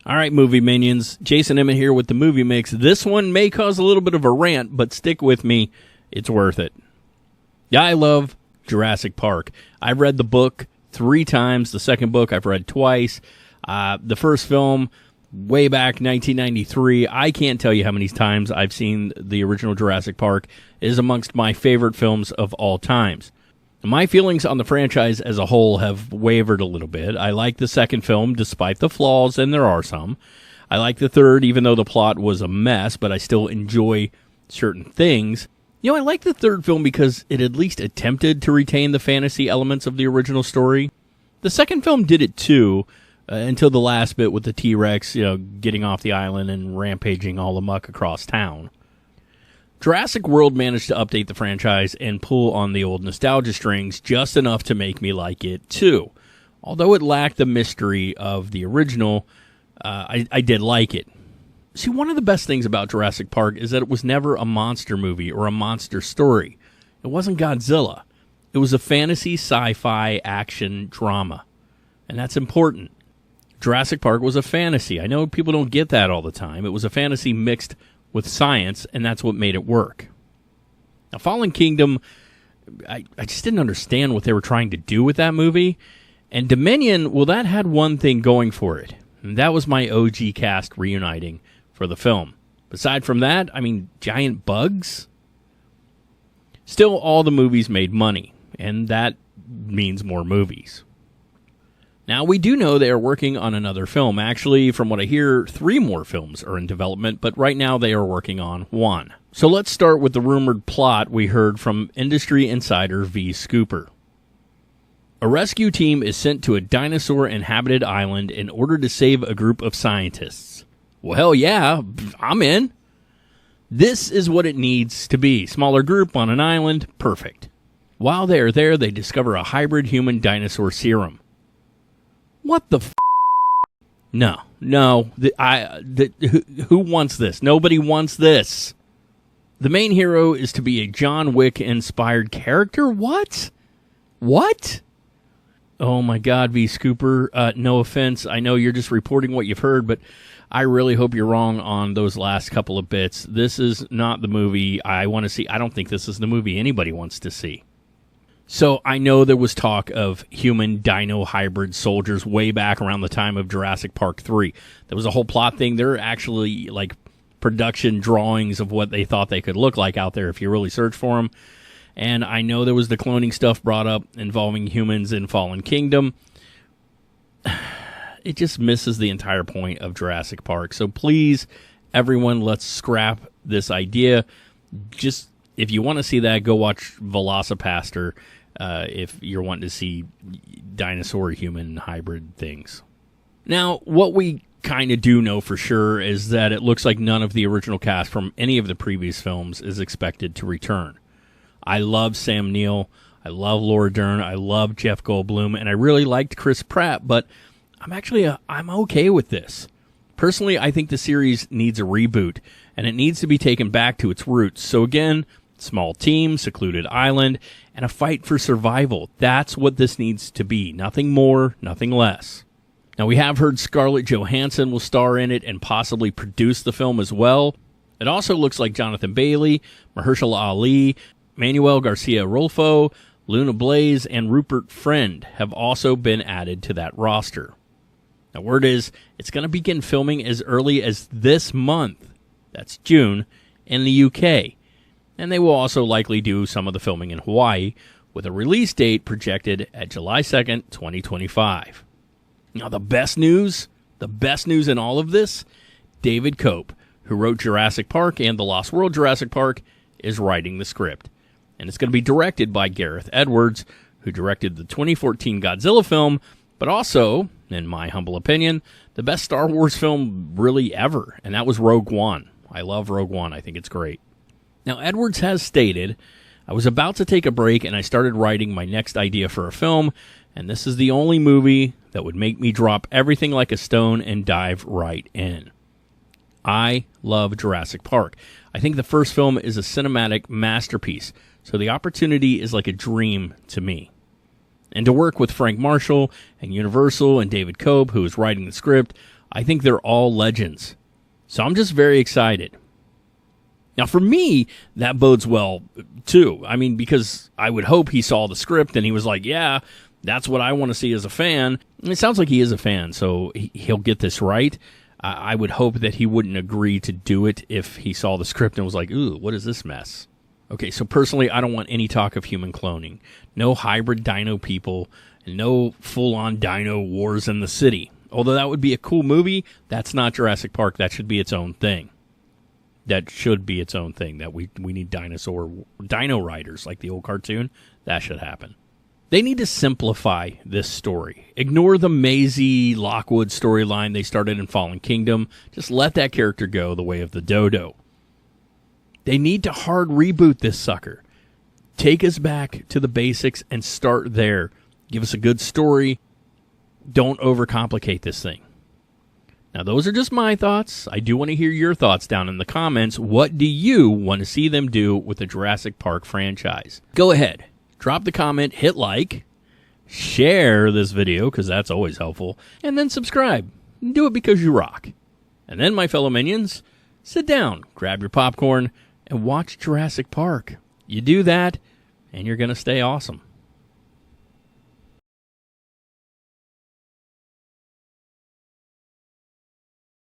All right, movie minions. Jason Emmett here with the Movie Mix. This one may cause a little bit of a rant, but stick with me. It's worth it. Yeah, I love Jurassic Park. I've read the book 3 times. The second book I've read twice. The first film, way back 1993. I can't tell you how many times I've seen the original Jurassic Park. It is amongst my favorite films of all times. My feelings on the franchise as a whole have wavered a little bit. I like the second film, despite the flaws, and there are some. I like the third, even though the plot was a mess, but I still enjoy certain things. You know, I like the third film because it at least attempted to retain the fantasy elements of the original story. The second film did it too, until the last bit with the T-Rex, getting off the island and rampaging all amok across town. Jurassic World managed to update the franchise and pull on the old nostalgia strings just enough to make me like it too. Although it lacked the mystery of the original, I did like it. See, one of the best things about Jurassic Park is that it was never a monster movie or a monster story. It wasn't Godzilla. It was a fantasy, sci-fi, action drama. And that's important. Jurassic Park was a fantasy. I know people don't get that all the time. It was a fantasy mixed with science, and that's what made it work. Now, Fallen Kingdom, I just didn't understand what they were trying to do with that movie. And Dominion, well, that had one thing going for it. And that was my OG cast reuniting for the film. Aside from that, giant bugs? Still, all the movies made money, and that means more movies. Now, we do know they are working on another film. Actually, from what I hear, 3 more films are in development, but right now they are working on 1. So let's start with the rumored plot we heard from industry insider V. Scooper. A rescue team is sent to a dinosaur-inhabited island in order to save a group of scientists. Well, hell yeah, I'm in. This is what it needs to be. Smaller group on an island, perfect. While they are there, they discover a hybrid human-dinosaur serum. What the f***? No. Who wants this? Nobody wants this. The main hero is to be a John Wick-inspired character? What? Oh my God, V. Scooper. No offense. I know you're just reporting what you've heard, but I really hope you're wrong on those last couple of bits. This is not the movie I want to see. I don't think this is the movie anybody wants to see. So I know there was talk of human dino hybrid soldiers way back around the time of Jurassic Park 3. There was a whole plot thing. There are actually production drawings of what they thought they could look like out there if you really search for them. And I know there was the cloning stuff brought up involving humans in Fallen Kingdom. It just misses the entire point of Jurassic Park. So please, everyone, let's scrap this idea. Just, if you want to see that, go watch Velocipaster. If you're wanting to see dinosaur-human hybrid things. Now, what we kind of do know for sure is that it looks like none of the original cast from any of the previous films is expected to return. I love Sam Neill, I love Laura Dern, I love Jeff Goldblum, and I really liked Chris Pratt, but I'm okay with this. Personally, I think the series needs a reboot, and it needs to be taken back to its roots. So again, small team, secluded island, and a fight for survival. That's what this needs to be. Nothing more, nothing less. Now, we have heard Scarlett Johansson will star in it and possibly produce the film as well. It also looks like Jonathan Bailey, Mahershala Ali, Manuel Garcia Rolfo, Luna Blaze, and Rupert Friend have also been added to that roster. Now, word is it's going to begin filming as early as this month. That's June, in the UK. And they will also likely do some of the filming in Hawaii, with a release date projected at July 2nd, 2025. Now, the best news in all of this, David Koepp, who wrote Jurassic Park and The Lost World Jurassic Park, is writing the script. And it's going to be directed by Gareth Edwards, who directed the 2014 Godzilla film, but also, in my humble opinion, the best Star Wars film really ever, and that was Rogue One. I love Rogue One. I think it's great. Now, Edwards has stated, I was about to take a break and I started writing my next idea for a film, and this is the only movie that would make me drop everything like a stone and dive right in. I love Jurassic Park. I think the first film is a cinematic masterpiece, so the opportunity is like a dream to me. And to work with Frank Marshall and Universal and David Koepp, who is writing the script, I think they're all legends. So I'm just very excited. Now, for me, that bodes well, too. I mean, because I would hope he saw the script and he was like, yeah, that's what I want to see as a fan. And it sounds like he is a fan, so he'll get this right. I would hope that he wouldn't agree to do it if he saw the script and was like, ooh, what is this mess? Okay, so personally, I don't want any talk of human cloning. No hybrid dino people, and no full-on dino wars in the city. Although that would be a cool movie, that's not Jurassic Park. That should be its own thing. That should be its own thing. That we need dino riders like the old cartoon. That should happen. They need to simplify this story. Ignore the Maisie Lockwood storyline they started in Fallen Kingdom. Just let that character go the way of the dodo. They need to hard reboot this sucker. Take us back to the basics and start there. Give us a good story. Don't overcomplicate this thing. Now, those are just my thoughts. I do want to hear your thoughts down in the comments. What do you want to see them do with the Jurassic Park franchise? Go ahead. Drop the comment, hit like, share this video, because that's always helpful, and then subscribe. Do it because you rock. And then, my fellow minions, sit down, grab your popcorn, and watch Jurassic Park. You do that, and you're going to stay awesome.